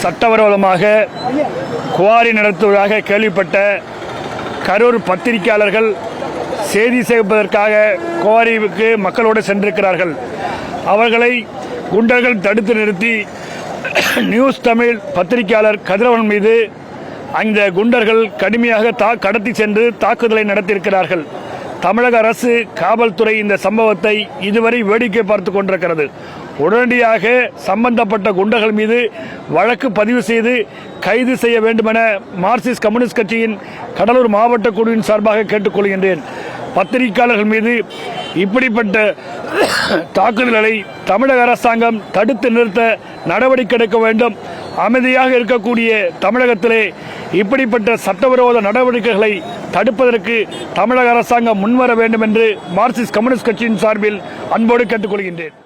சட்டவிரோதமாக குவாரி நடத்துவதாக கேள்விப்பட்ட கரூர் பத்திரிகையாளர்கள் செய்தி சேர்ப்பதற்காக குவாரிக்கு மக்களோடு சென்றிருக்கிறார்கள். அவர்களை குண்டர்கள் தடுத்து நிறுத்தி நியூஸ் தமிழ் பத்திரிகையாளர் கதிரவன் மீது அந்த குண்டர்கள் கடுமையாக கடத்தி சென்று தாக்குதலை நடத்தியிருக்கிறார்கள். தமிழக அரசு காவல்துறை இந்த சம்பவத்தை இதுவரை வேடிக்கை பார்த்து கொண்டிருக்கிறது. உடனடியாக சம்பந்தப்பட்ட குண்டர்கள் மீது வழக்கு பதிவு செய்து கைது செய்ய வேண்டுமென மார்க்சிஸ்ட் கம்யூனிஸ்ட் கட்சியின் கடலூர் மாவட்ட குழுவின் சார்பாக கேட்டுக்கொள்கின்றேன். பத்திரிகையாளர்கள் மீது இப்படிப்பட்ட தாக்குதல்களை தமிழக அரசாங்கம் தடுத்து நிறுத்த நடவடிக்கை எடுக்க வேண்டும். அமைதியாக இருக்கக்கூடிய தமிழகத்திலே இப்படிப்பட்ட சட்டவிரோத நடவடிக்கைகளை தடுப்பதற்கு தமிழக அரசாங்கம் முன்வர வேண்டும் என்று மார்க்சிஸ்ட் கம்யூனிஸ்ட் கட்சியின் சார்பில் அன்போடு கேட்டுக்கொள்கின்றேன்.